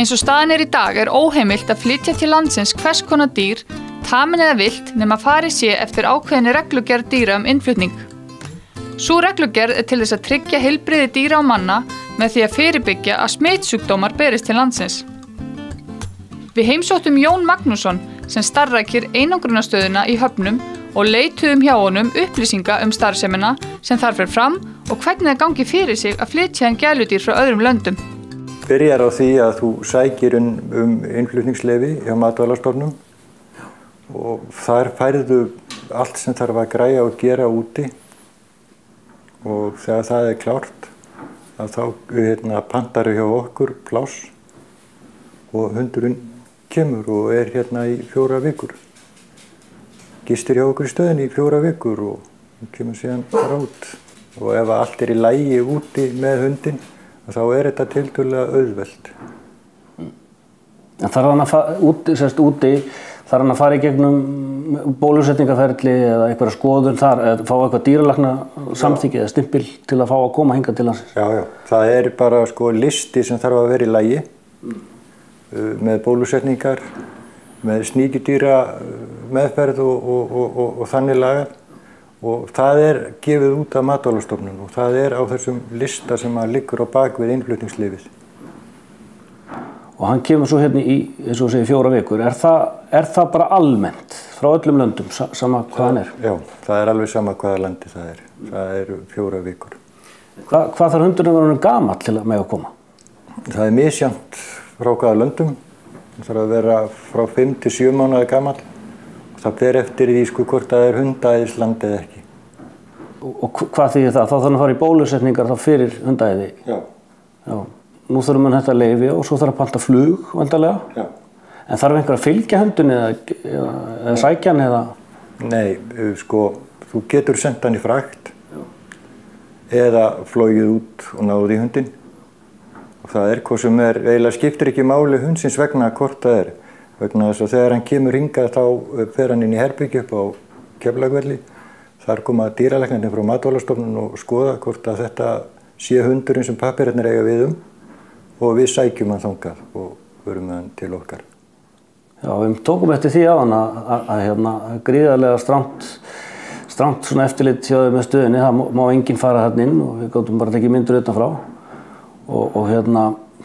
Eins og staðan í dag óheimilt að flytja til landsins hvers konar dýr, tamin eða villt nema farið sé eftir ákveðinni reglugerð dýra innflutning. Sú reglugerð til þess að tryggja heilbrigði dýra og manna með því að fyrirbyggja að smitsjúkdómar berist til landsins. Við heimsóttum Jón Magnússon sem starfrækir einangrunarstöðina í Höfnum og leituðum hjá honum upplýsinga starfsemina sem þar fer fram og hvernig það gangi fyrir sig að flytja gæludýr frá öðrum löndum. Byrjar á því að þú sækir innflutningsleyfi hjá Matvælastofnun og þar færðu allt sem þarf að græja og gera úti og þegar það klárt að þá pantaru hjá okkur pláss og hundurinn kemur og hérna í 4 vikur. Gistir hjá okkur í stöðinni í 4 vikur og kemur síðan bara út. Og ef allt í lagi úti með hundinn, þá þetta tiltölulega auðvelt. En þarf hann að úti, þarf hann að fara í gegnum bólusetningaferli eða einhverja skoðun þar, eða fá eitthvað dýralækna samþykki eða stimpil til að fá að koma hingað til landsins? Já, það bara listi sem þarf að vera í lagi með bólusetningar, með sníkjudýra meðferð og þannig lagað. Og það gefið út af Matvælastofnun og það á þessum lista sem liggur á bak við innflutningsleyfið. Og hann kemur svo hérna í, eins og segir, 4 vikur. Er það bara almennt frá öllum löndum, sama hvað hann Já, það alveg sama hvaða landi það Það 4 vikur. Hvað þarf hundurinn að vera gamall til að mega koma? Það misjafnt frá hvaða löndum. Það þarf að vera frá 5 til 7 mánaða gamall. Það ber eftir því hvort það hundaæðisland eða ekki. Og hvað þýðir það? Þá þarf hann að fara í bólusetningar þá fyrir hundaæði? Já. Nú þurfum við þetta leyfi og svo þarf að panta flug, vandarlega? Já. En þarf einhver að fylgja hundunni eða sækja hann eða? Nei, þú getur sent hann í frakt eða flogið út og náð í hundinn. Og það hvað sem eiginlega skiptir ekki máli hundsins vegna hvort það vegna þess að þegar hann kemur hingað þá fer hann inn í herbergi upp á Keflavíkurvelli. Þar koma dýralæknarnir frá Matvælastofnun og skoða hvort að þetta sé hundurinn sem pappírarnir eiga við og við sækjum hann þangað og förum með hann til okkar. Já, við tókum eftir því áðan að gríðarlega strangt svona eftirlit hjá þau með stöðinni. Það má enginn fara þarna inn og við gátum bara tekið myndir utanfrá. Og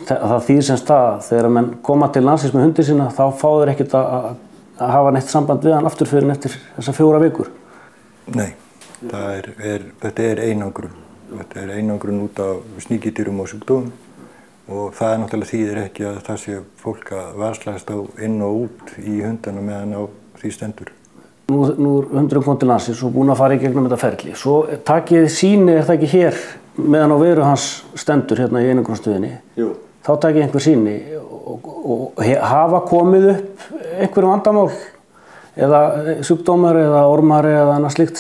það þýðir sem stað, þegar menn koma til landsins með hundin sína, þá fá þeir ekkert að hafa neitt samband við hann aftur fyrir eftir þessar 4 vikur. Nei, þetta einangrun. Þetta einangrun út af sníkjudýrum og sjúkdómum og það náttúrulega þýðir ekki að það sé fólk að varslast á inn og út í hundana meðan á því stendur. Nú hundurinn kom til landsins og búinn að fara í gegnum þetta ferli. Svo takið sýni, það ekki hér, meðan á veru hans stendur hérna í einangrunarstöðinni? Jú. Þá takið einhver sýni og hafa komið upp einhverjum vandamál eða sjúkdómar eða ormar eða annað slíkt?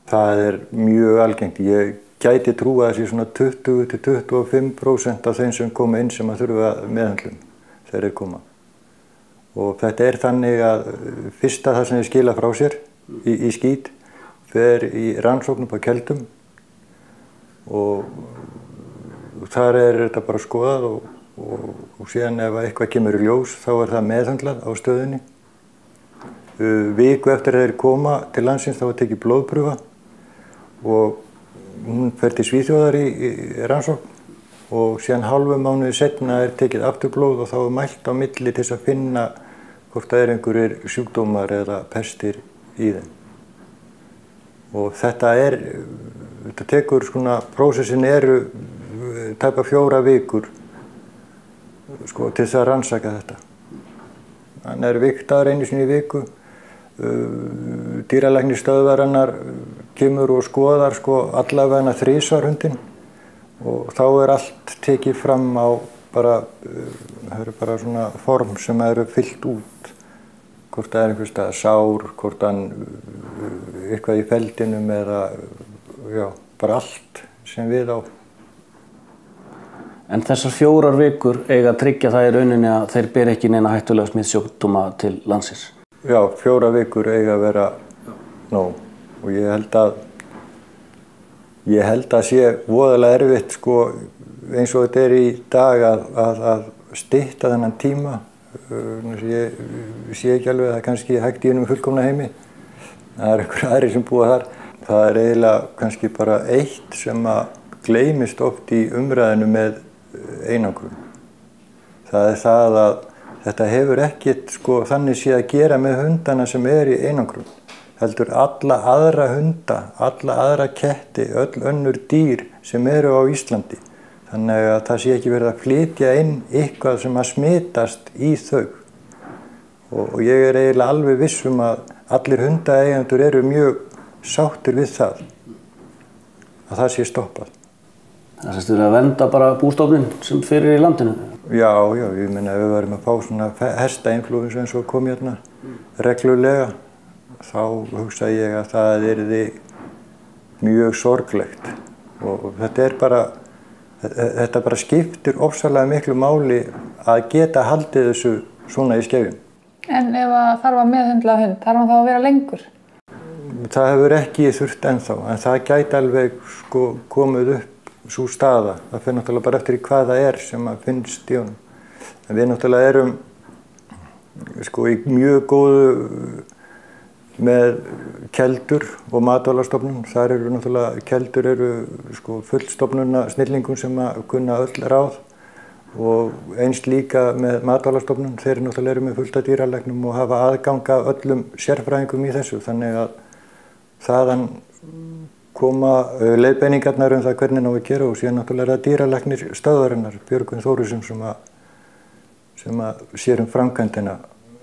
Það mjög algengt. Ég gæti trúa þessi svona 20 til 25% af þeim sem koma inn sem að þurfa meðhöndlun þegar koma. Og þetta þannig að fyrsta það sem þeir skila frá sér í skít fer í rannsóknum á keldum og þar þetta bara skoðað og síðan ef eitthvað kemur í ljós þá það meðhöndlað á stöðinni. Viku eftir þeir koma til landsins þá tekið blóðprufa og hún fer til Svíþjóðar í rannsókn og síðan hálfum mánuði seinna tekið aftur blóð og þá mælt á milli til þess að finna hvort það einhverjir sjúkdómar eða pestir í þeim. Og þetta tekur prósessin tæpa 4 vikur til þess að rannsaka þetta. Hann vigtaður einu sinni í viku, dýralæknir stöðvarinnar kemur og skoðar allavega 3 hundinn og þá allt tekið fram á það eru bara svona form sem fyllt út. Hvort það einhvers staðar sár, hvort hann eitthvað í feldinum eða bara allt sem við á. En þessar 4 vikur eiga að tryggja það í rauninni að þeir beri ekki neina hættulega smitsjúkdóma til landsins? Já, 4 vikur eiga að vera nóg og ég held að sé voðalega erfitt eins og þetta í dag að stytta þennan tíma. Ég sé ekki alveg að það er kannski hægt í einum fullkomna heimi. Það er einhver aðri sem búa þar. Það er eiginlega kannski bara eitt sem að gleymist oft í umræðinu með einangrun. Það er það að þetta hefur ekkert þannig séð að gera með hundana sem er í einangrun. Heldur alla aðra hunda, alla aðra ketti, öll önnur dýr sem eru á Íslandi. Þannig að það sé ekki verið að flytja inn eitthvað sem að smitast í þau. Og ég er eiginlega alveg viss að allir hundaeigendur eru mjög sáttir við það. Að það sé stoppað. Það sést að vernda bara bústofnin sem fyrir í landinu? Já, ég meina ef við varum að fá svona hestainflúensu eins og kom hérna reglulega, þá hugsa ég að það yrði mjög sorglegt. Og þetta bara skiptir ofsalega miklu máli að geta haldið þessu svona í skefjum. En ef það þarf að meðhöndla hund, þarf hann þá að vera lengur? Það hefur ekki þurft ennþá, en það gæti alveg komið upp sú staða. Það fer náttúrulega bara eftir í hvað það er sem að finnst í honum. En við náttúrulega erum í mjög góðu með keldur og matvælastofnun. Þar eru náttúrulega, keldur eru fullstofnuna snillingum sem að kunna öll ráð og eins líka með matvælastofnun. Þeir náttúrulega eru með fullt af dýralæknum og hafa aðgang af öllum sérfræðingum í þessu. Þannig að þaðan koma leiðbeiningarnar það hvernig ná að gera og síðan náttúrulega er það dýralæknir stöðvarinnar, Björgvin Þórisson sem að sér framkvæmdina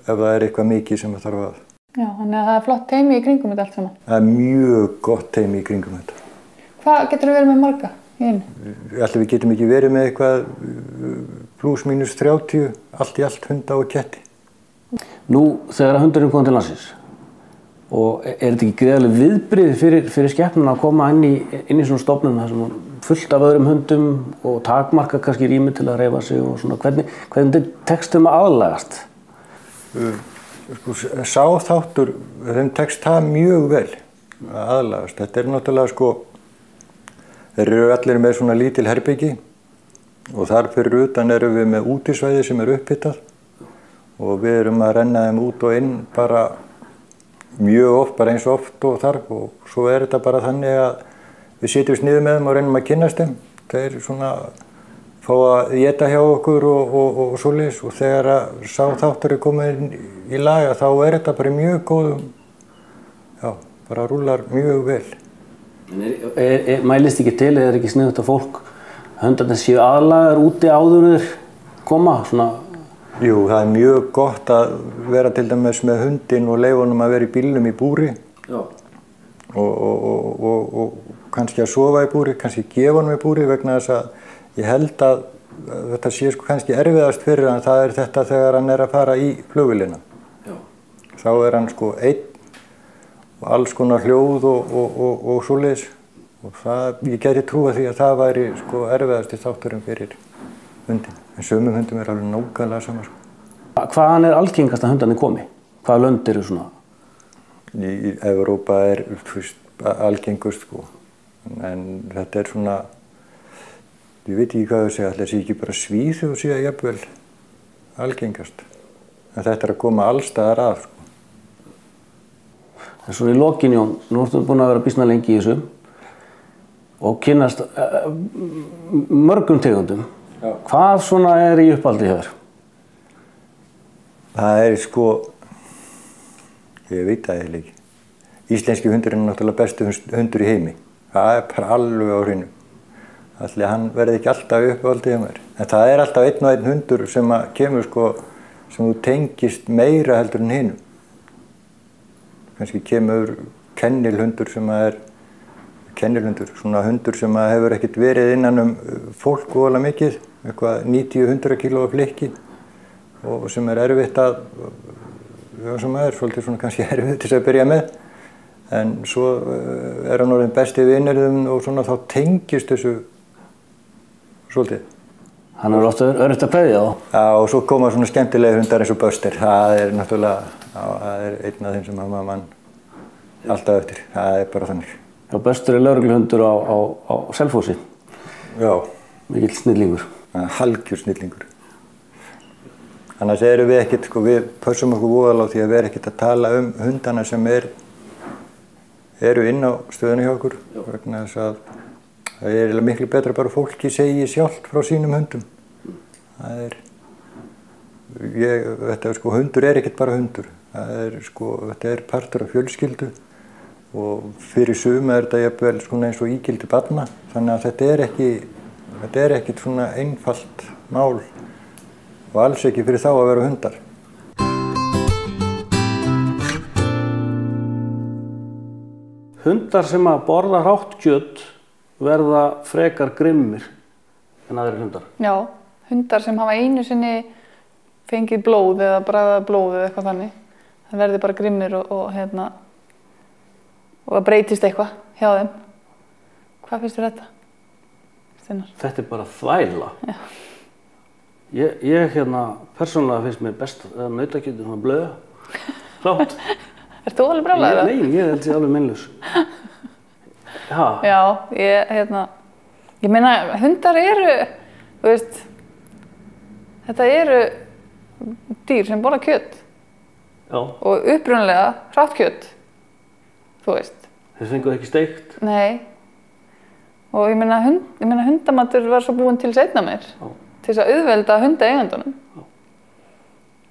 ef það er eitthvað mikið sem að þarf að. Já, þannig að það er flott teymi í kringum þetta allt saman. Það er mjög gott teymi í kringum þetta. Hvað getur við verið með marga í einu? Ætli við getum ekki verið með eitthvað plus mínus 30, allt í allt hunda og ketti. Nú þegar hundurinn kom til landsins og er þetta ekki gríðarleg viðbrigði fyrir skepnuna að koma inn í svona stofnun þar sem fullt af öðrum hundum og takmarka kannski rými til að hreyfa sig og svona hvernig tekst þeim að aðlagast? Sá þáttur, þeim tekst það mjög vel að aðlagast. Þetta er náttúrulega þeir eru allir með svona lítil herbyggi og þar fyrir utan erum við með útisvæði sem er upphitað og við erum að renna þeim út og inn bara mjög oft, bara eins og oft og þarf og svo er þetta bara þannig að við sitjumst niður með þeim og reynum að kynnast þeim. Þeir fá að éta hjá okkur og svoleiðis og þegar að sá þáttur er komin í laga þá er þetta bara mjög góðum, bara rúlar mjög vel. Mælist ekki til eða er ekki sniðugt að fólk hundarnir séu aðlagaðir úti áður þeir koma svona? Jú, það er mjög gott að vera til dæmis með hundinn og leyfa honum að vera í bílnum í búri. Já. Og kannski að sofa í búri, kannski gefa honum í búri vegna þess að ég held að þetta sé kannski erfiðast fyrir hann, það er þetta þegar hann er að fara í flugvélina. Já. Þá er hann einn og alls konar hljóð og svoleiðis og ég gæti trúa því að það væri erfiðasti þátturinn fyrir hundinn. En sumum hundum er alveg nákvæmlega sama. Hvaðan er algengast að hundarnir komi? Hvaða lönd eru svona? Í Evrópa er algengust en þetta er svona, ég veit ekki hvað þau segja, ætli það sé ekki bara Svíþjóð og sé jafnvel algengast. En þetta er að koma alls staðar að. En svo í lokin, Jón, nú ertu búin að vera býsna lengi í þessu og kynnast mörgum tegundum. Já. Hvað svona er í uppáldi hjá þér? Það er ég veit það eiginlega ekki. Íslenski hundurinn er náttúrulega bestu hundur í heimi. Það er bara alveg á hreinu. Ætli hann verði ekki alltaf uppáhaldið hjá mér. En það er alltaf einn og einn hundur sem kemur sem þú tengist meira heldur en hinum. Kannski kemur kennilhundur sem er kennilhundur, svona hundur sem hefur ekkert verið innan fólk voðalega mikið, eitthvað 90-100 kílóa flikki og sem er erfitt að, sem er svolítið svona kannski erfitt til að byrja með. En svo er hann orðinn besti vinurðum og svona þá tengist þessu svolítið. Hann er ofta örfitt að kveðja þá? Já, og svo koma svona skemmtilegi hundar eins og Buster. Það er náttúrulega, það er einn af þeim sem maður mann alltaf eftir. Það er bara þannig. Já, Buster er lögregluhundur á Selfossi. Já. Mikill snillingur. Halgjör snillingur. Annars erum við ekkert, sko, við pössum okkur voðalega á því að vera ekkert að tala hundana sem eru inn á stöðunni hjá okkur. Vegna þess að það er miklu betra bara fólki segi sjálft frá sínum hundum. Sko, hundur er ekkert bara hundur. Þetta er partur af fjölskyldu og fyrir suma þetta jafnvel svona eins og ígildi barna. Þannig að þetta er ekkert svona einfalt mál. Og alls ekki fyrir þá að vera hundar. Hundar sem að borða hrátt kjöt verða frekar grimmir en aðrir hundar. Já, hundar sem hafa einu sinni fengið blóð eða bragðað blóð eða eitthvað þannig. Það verði bara grimmir og það breytist eitthvað hjá þeim. Hvað finnst þér þetta, Steinar? Þetta er bara þvæla. Já. Ég persónulega finnst mér best að nautakjötið svona blöð, hrátt. Ert þú alveg brjálaður? Nei, ég held ég alveg meinlaus. Já, ég meina hundar eru, þú veist, þetta eru dýr sem borða kjöt. Já. Og upprunalega hrátt kjöt, þú veist. Þeir fengu ekki steikt. Nei. Og ég meina hundamatur var svo búinn til seinna meir. Já. Til þess að auðvelda hundaeigendunum.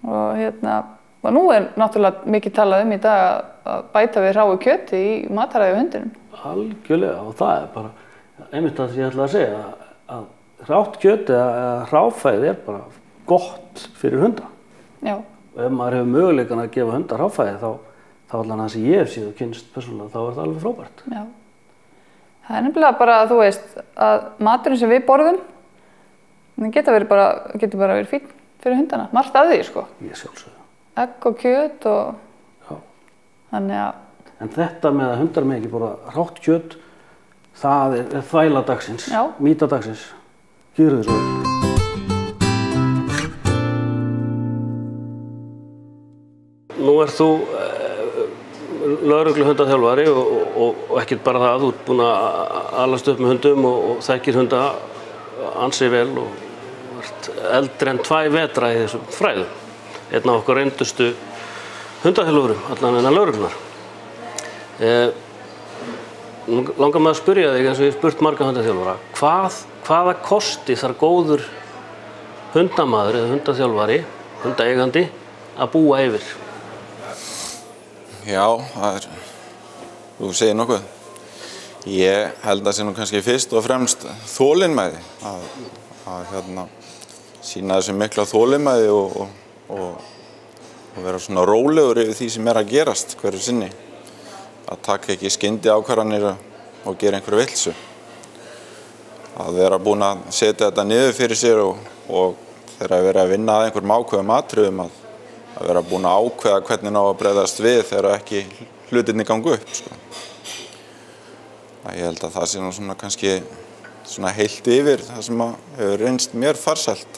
Og nú er náttúrulega mikið talað í dag að bæta við hráu kjöti í mataræði hundinum. Algjörlega, og það er bara einmitt það sem ég ætla að segja, að hrátt kjöt eða hráfæði er bara gott fyrir hunda. Já. Og ef maður hefur möguleikann að gefa hundar hráfæði, þá allan það sem ég hef síð og kynnst persónulega, þá er það alveg frábært. Já. Það er nefnilega bara, þú veist, að maturinn sem við borðum, það getur bara verið fínn fyrir hundana. Margt af því, sko. Ég sjálfsögðu. Egg og kjöt og... Já. Þannig að... En þetta með að hundar með ekki borða hrátt kjöt, það er þvæla dagsins. Já. Mýta dagsins. Gjörðu þið svo vel. Nú ert þú lögregluhundaþjálfari og ekkert bara það. Þú ert búinn að alast upp með hundum og þekkir hunda ansi vel og ert eldri en 2 vetra í þessum fræðum. Einn af okkar reyndustu hundaþjálfurum, allan innan lögreglunar. Langar mig að spyrja þig, eins og ég hef spurt marga hundaþjálfara, hvaða kosti þarf góður hundamaður eða hundaþjálfari, hundaeigandi, að búa yfir? Já, þú segir nokkuð. Ég held að sé nú kannski fyrst og fremst þolinmæði, að sýna þessu mikla þolinmæði og vera svona rólegur yfir því sem að gerast hverju sinni. Að taka ekki skyndi ákvarðanir og gera einhverju villsu. Að vera búinn að setja þetta niður fyrir sér og þegar að vera að vinna að einhverjum ákveðum atriðum að vera búinn að ákveða hvernig ná að bregðast við þegar ekki hlutirnir gangi upp, sko. Ég held að það sé nú svona kannski svona heilt yfir það sem hefur reynst mér farsælt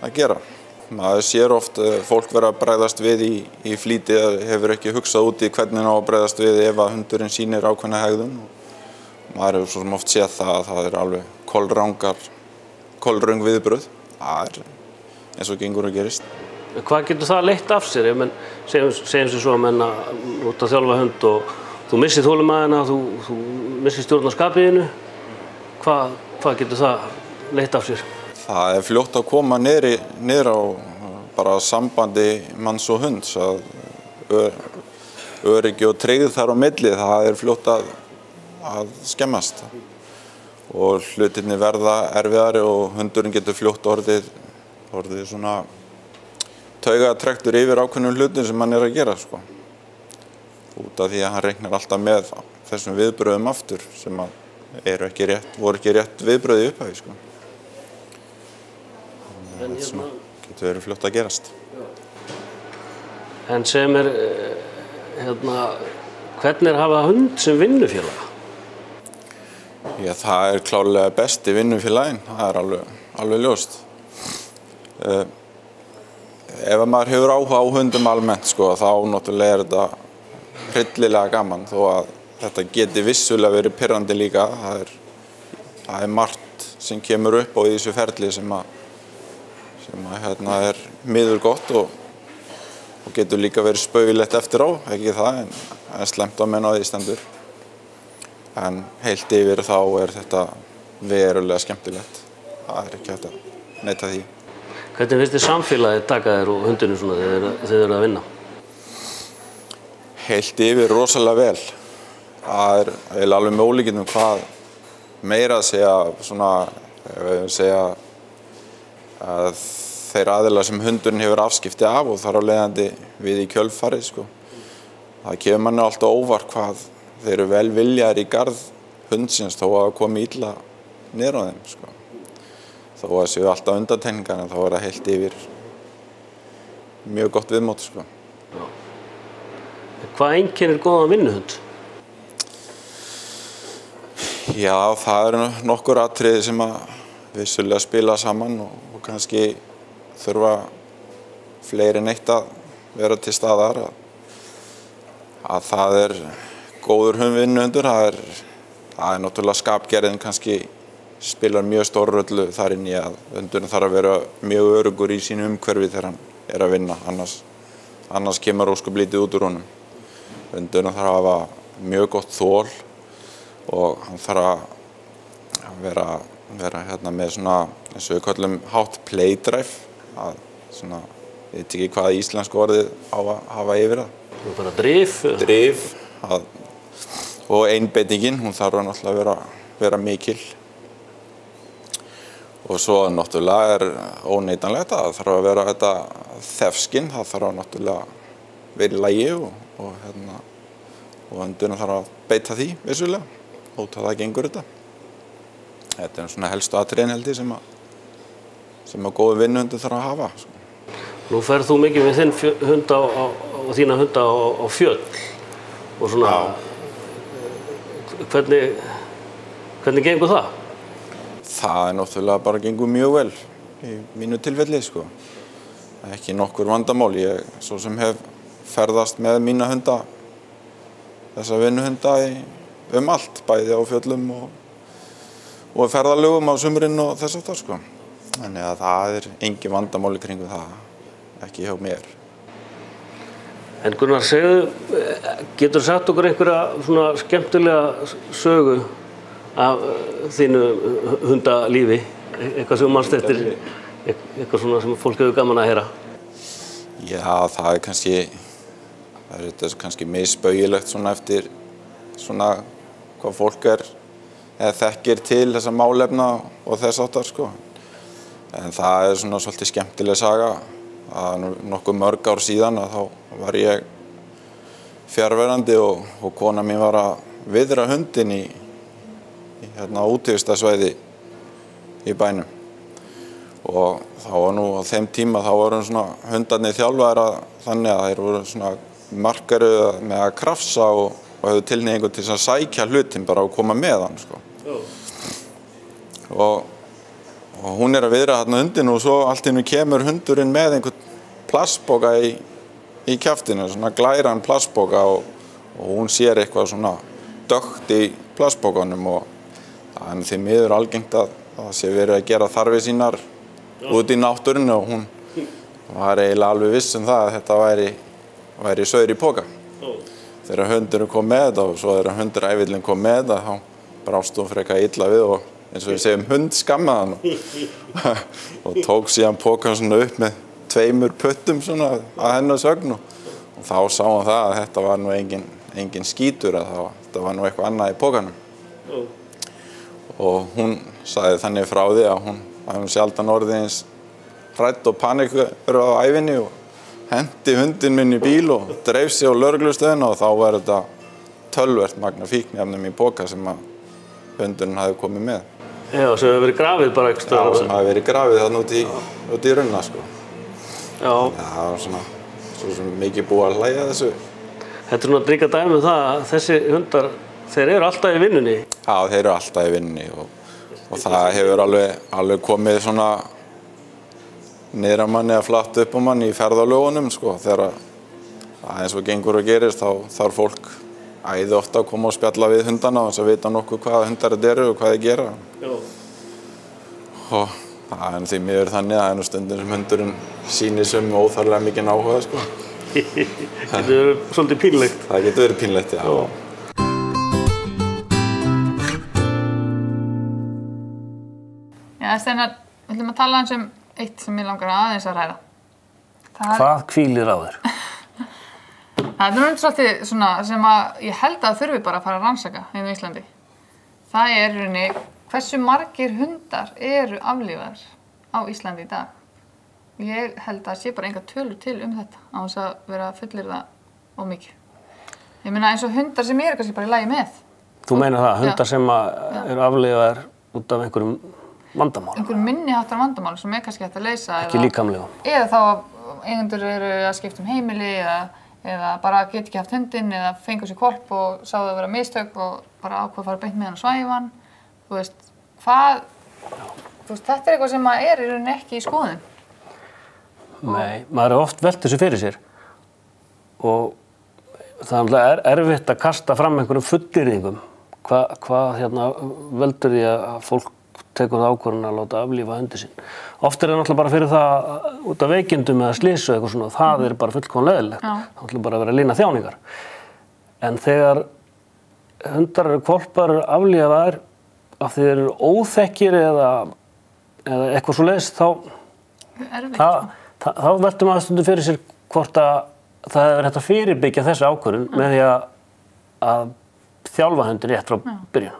að gera. Maður sér oft fólk vera að bregðast við í flýti eða hefur ekki hugsað út í hvernig ná að bregðast við ef að hundurinn sýnir ákveðna hegðun. Maður hefur svo sem oft séð það að það er alveg kolröng viðbrögð. Það er eins og gengur og gerist. Hvað getur það leitt af sér? Segjum sér svo að menna út að þjálfa hund og þú missir þolinmæðina, þú missir stjórn á skapiðinu. Hvað getur það leitt af sér? Það er fljótt að koma niður á bara sambandi manns og hunds. Öryggi og tryggð þar á milli, það er fljótt að skemmast. Og hlutirnir verða erfiðari og hundurinn getur fljótt orðið svona taugatrektur yfir ákveðnum hlutum sem hann er að gera, sko. Út af því að hann reiknar alltaf með þessum viðbröðum aftur sem voru ekki rétt viðbröð í upphafi, sko. Það getur verið fljótt að gerast. En sem hvernig er að hafa hund sem vinnufélag? Já, það er klárlega besti vinnufélaginn, það er alveg ljóst. Ef maður hefur áhuga á hundum almennt, sko, þá náttúrulega er þetta hryllilega gaman, þó að þetta geti vissulega verið pirrandi líka. Það er margt sem kemur upp á í þessu ferli sem sem að miður gott og getur líka verið spaugilegt eftir á, ekki það, en slemmt á menn á því stendur. En heilt yfir þá þetta verulega skemmtilegt. Það ekki hægt að neita því. Hvernig finnst þér samfélagið taka þér og hundunum svona þegar þið eru að vinna? Heilt yfir rosalega vel. Það eiginlega alveg með ólíkindum hvað meira að segja svona, segja að þeir aðilar sem hundurinn hefur afskipti af og þar á leiðandi við í kjölfarið, sko. Það kemur manni alltaf óvart hvað þeir eru vel viljaðir í garð hundsins þó að komi illa niður á þeim, sko. Þó að séu alltaf undantekningar en þá það heilt yfir mjög gott viðmót, sko. Já. Hvað einkennir góðan vinnuhund? Já, það eru nokkur atriði sem að vissulega spila saman og kannski þurfa fleiri en eitt að vera til staðar. Að það góður vinnuhundur, það er náttúrulega skapgerðin kannski spilar mjög stór röllu þar inn í að hundurinn þarf að vera mjög öruggur í sínu umhverfi þegar hann að vinna, annars kemur ósköp lítið út úr honum. Hundurinn þarf að hafa mjög gott þol og hann þarf að vera með svona, eins og við kallum hátt play drive, svona, ég veit ekki hvað íslensku orðið á að hafa yfir það. Það bara drif? Drif, og einbeitingin, hún þarf að náttúrulega vera mikil. Og svo náttúrulega óneitanlegt að það þarf að vera þetta þefskinn, það þarf að náttúrulega vera í lagi og hundurinn þarf að beita því vissulega, út að það gengur þetta. Þetta svona helstu atriðin held ég sem að góður vinnuhundur þarf að hafa. Nú ferð þú mikið með þinn hund og þína hunda á fjöll og svona, hvernig gengur það? Það náttúrulega bara gengur mjög vel í mínu tilfelli, sko. Ekki nokkur vandamál. Ég svo sem hef ferðast með mína hunda, þessa vinnuhunda allt, bæði á fjöllum og ferðalögum á sumrin og þess aftar, sko. Þannig að það engin vandamál í kringum það, ekki hjá mér. En Gunnar, getur sagt okkur einhverja svona skemmtilega sögu af þínu hundalífi, eitthvað sem manst eftir, eitthvað svona sem fólk hefur gaman að heyra? Já, það kannski misbaugilegt svona eftir svona hvað fólk eða þekkir til þessa málefna og þess áttar, sko. En það svona svolítið skemmtileg saga. Það nokkuð mörg ár síðan að þá var ég fjarverandi og kona mín var að viðra hundinn í útivistarsvæði í bænum. Og þá var nú á þeim tíma þá voru svona hundarnir þjálfaðir þannig að þeir voru svona markari með að krafsa og hefðu tilhneigingu til að sækja hlutinn bara og koma með hann, sko. Og hún að viðra þarna hundinn og svo allt í einu kemur hundurinn með einhvern plastpoka í kjaftinu, svona glæran plastpoka og hún sér eitthvað svona dökkt í plastpokanum og það er því miður algengt að það sé verið að gera þarfir sínar út í náttúrunni og hún var eiginlega alveg viss það að þetta væri saur í poka. Þegar hundurinn kom með þetta og svo þegar hundarævillinn kom með þetta þá brást hún frekar illa við og eins og við segjum hundskammaði hann og tók síðan pokan svona upp með 2 puttum svona að hennar sögn og þá sá hann það að þetta var nú engin skítur að þetta var nú eitthvað annað í pokanum. Og hún sagði þannig frá því að hún hafði sjaldan orðið eins hrædd og panikur á ævinni og hendi hundinn minn í bíl og dreif sig á lögreglustöðina og þá var þetta töluvert magna fíkniefnum í poka sem að hundurinn hafði komið með. Já, sem hefur verið grafið bara eitthvað stöðar. Já, sem hefur verið grafið þannig út í runna, sko. Já. Það var svona svo sem mikið búið að hlæja þessu. Þetta svona drýga dæmi það að þessi hundar, þeir eru alltaf í vinnunni. Já, þeir eru alltaf í vinnunni og það hefur alveg komið svona niður að manni að flatt upp á manni í ferðalögunum, sko. Þegar það eins og gengur og gerist þá þarf fólk æði ofta að koma og spjalla við hundana og þess að vita nokkuð hvaða hundar þetta eru og hvað þeir gera. Já. Það því miður þannig að það nú stundum sem hundurinn sýnir sömu óþarflega mikið áhuga, sko. Það getur verið svolítið pínlegt. Það getur verið pínlegt, já. Já, Steinar, við ætlum að tala eitt sem ég langar aðeins að ræða. Hvað hvílir á þér? Það svolítið svona sem að ég held að þurfi bara að fara að rannsaka hérna á Íslandi. Það í rauninni hversu margir hundar eru aflífaðir á Íslandi í dag. Ég held að sé bara enga tölur til þetta á þess að vera fullyrða of mikið. Ég meina eins og hundar sem eru kannski bara í lagi með. Þú meinar það, hundar sem eru aflífaðir út af einhverjum vandamálum? Einhverjum minniháttar vandamálum sem kannski hægt að leysa. Ekki líkamlegum. Eða þá að eigendur eru að skipta heimili eða bara get ekki haft hundinn eða fengu sér hvolp og sáðu að vera mistök og bara ákvað að fara beint með hann og svæfa hann. Þú veist, þetta eitthvað sem í rauninni ekki í skoðun. Nei, maður oft velt þessu fyrir sér og það er erfitt að kasta fram einhverjum fullyrðingum. Hvað veldur því að fólk tekur það ákvörðun að láta aflífa hundi sinn. Oft það náttúrulega bara fyrir það út af veikindum eða slysu eitthvað svona, það bara fullkomlega leiðilegt. Það náttúrulega bara að vera að lina þjáningar. En þegar hundar eru hvolpar aflífaðir af því þeir eru óþekkir eða eitthvað svoleiðis, þá veldur maður stundum fyrir sér hvort að það hefur hægt að fyrirbyggja þessi ákvörðun með því að þjálfa hundinn rétt frá byrjun.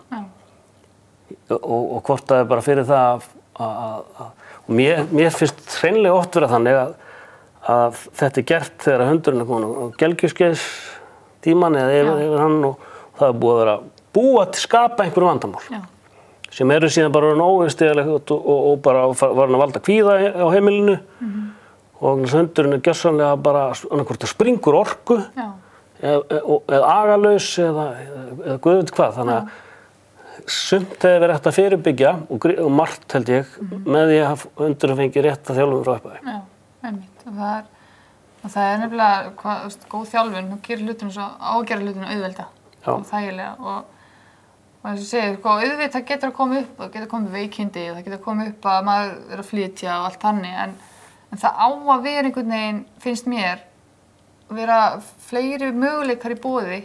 Og hvort það bara fyrir það og mér finnst hreinlega oft vera þannig að þetta gert þegar hundurinn komin á gelgjuskeiðstímann eða yfir hann og það búið að vera búa til skapa einhverju vandamál sem eru síðan bara óviðstíðalegt og bara var hann að valda kvíða á heimilinu og hundurinn gjörsamlega bara annarkvort að springur orku eða agalaus eða guð veit hvað, þannig að sumt hefur verið hægt að fyrirbyggja og margt held ég með því að hundurinn fengi rétt að þjálfun frá upphafi. Já, einmitt. Og það nefnilega góð þjálfun, hún gerir hlutinu svo ágera hlutinu auðvelda og þægilega og eins og segir, auðvitað getur að koma upp og getur komið veikindi og það getur komið upp að maður að flytja og allt þannig en það á að vera einhvern veginn, finnst mér, vera fleiri möguleikar í boði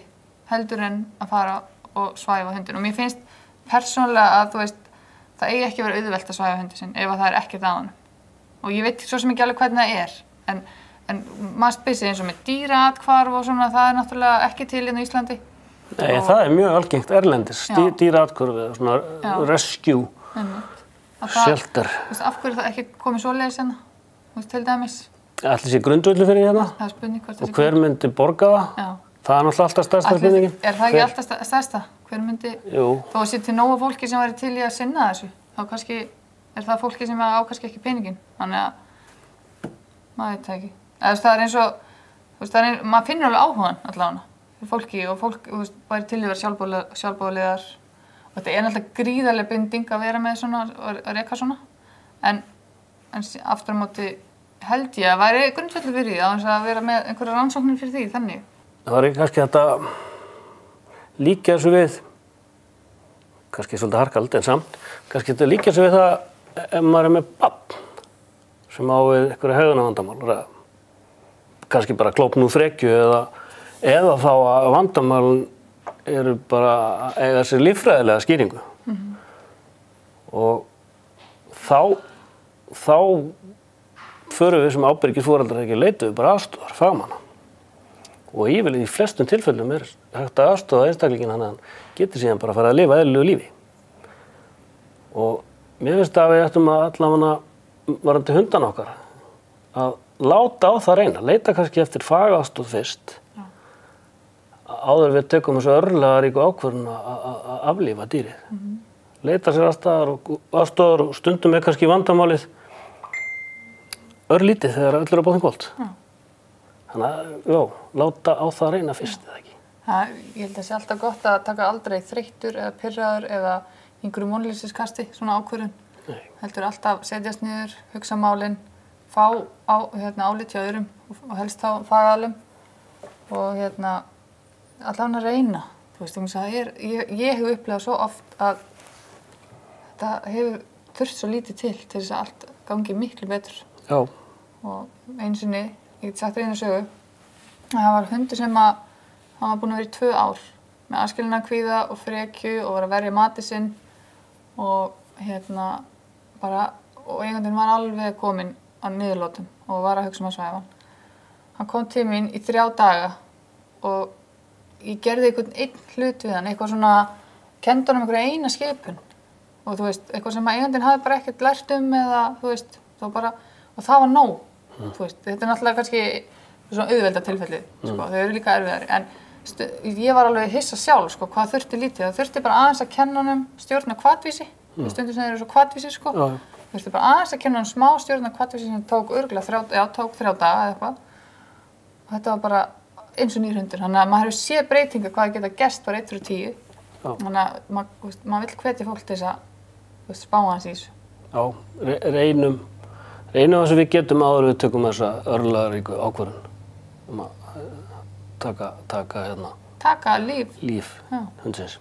heldur en að fara og svæfa hundinn og mér finnst persónulega að það eigi ekki að vera auðvelt að svæfa hundinn sinn ef það er ekkert að honum. Og ég veit svo sem ekki alveg hvernig það en maður spyr sig eins og með dýraathvarf og svona, það er náttúrulega ekki til hérna á Íslandi. Nei, það er mjög algengt erlendis, dýraathvarf eða svona rescue, shelter. Af hverju það ekki komið svoleiðis hérna, til dæmis? Ætli sé grundvöllur fyrir hérna? Það er spurning hvort það sé. Og hver myndi borga það? Já. Það er náttúrulega alltaf stærsta spurningin. Er það ekki alltaf stærsta? Hver myndi, þó að sé til nógu fólki sem væri til í að sinna þessu, þá kannski er það fólki sem á kannski ekki peningin, þannig að maður veit það ekki. Það er eins og, maður finnur alveg áhugann allavega fyrir fólki og fólk væri til í að vera sjálfboðaliðar og þetta er náttúrulega gríðarleg binding að vera með svona, að reka svona, en aftur á móti held ég að væri grundvöllur fyrir því að vera með einhverja rannsóknir fyrir því, þannig. Það var kannski þetta líka þessu við, kannski svolítið harkald en samt, kannski þetta líka þessu við það ef maður er með barn sem á við einhverja hegðunarvandamál, kannski bara klópn úr frekju eða þá að vandamálin eru bara að eiga sér líffræðilega skýringu. Og þá förum við sem ábyrgir foreldrar ekki leituðu bara aðstoðar fagmanna. Og í flestum tilfellum er hægt að aðstoða einstaklinginn þannig að hann getur síðan bara að fara að lifa eðlilegu lífi. Og mér finnst að við ættum að allavega varðandi hundana okkar að láta á það reyna, leita kannski eftir fagaðstoð fyrst áður við tökum þessu örlagaríku ákvörðun að aflífa dýrið. Leita sér aðstoðar og stundum er kannski vandamálið örlítið þegar öll eru á bátinn gólt. Þannig að, láta á það reyna fyrst, eða ekki? Ég held að það sé alltaf gott að taka aldrei þreyttur eða pirraður eða einhverju vonleysiskasti, svona ákvörðun. Heldur alltaf setjast niður, hugsa málin, fá álit hjá öðrum og helst þá fagaðalum og allavega reyna. Þú veist, ég hef upplifað svo oft að þetta hefur þurft svo lítið til þess að allt gangi miklu betur. Já. Og einu sinni, ég get sagt einu sögu, að það var hundur sem hann var búinn að vera í 2 ár með aðskilnaðarkvíða og frekju og var að verja matinn sinn og og eigandinn var alveg kominn á niðurlotum og var að hugsa að svæfa hann. Hann kom til mín í 3 daga og ég gerði einn hlut við hann, eitthvað svona, kenndi honum einhverja eina skipun og þú veist, eitthvað sem eigandinn hafði bara ekkert lært eða þú veist, og það var nóg, þú veist, þetta náttúrulega kannski svona auðvelda tilfelli, sko, þau eru líka erfiðari, en ég var alveg hissa sjálf, sko, hvað þurfti lítið, það þurfti bara aðeins að kenna honum stjórna hvatvísi, stundum sem þeir eru svo hvatvísi, sko, þurfti bara aðeins að kenna honum smá stjórna hvatvísi sem tók örugglega 3 daga eða eitthvað, og þetta var bara eins og nýr hundur, þannig að maður hefur séð breytingar hvað geta gerst bara 1 fyrir 10, þannig að maður vill hvetja fólk til þess að spá hans í þessu. Já, reynum það sem við getum áður við tökum þessa örlagaríku ákvörðun að taka taka líf hundsins.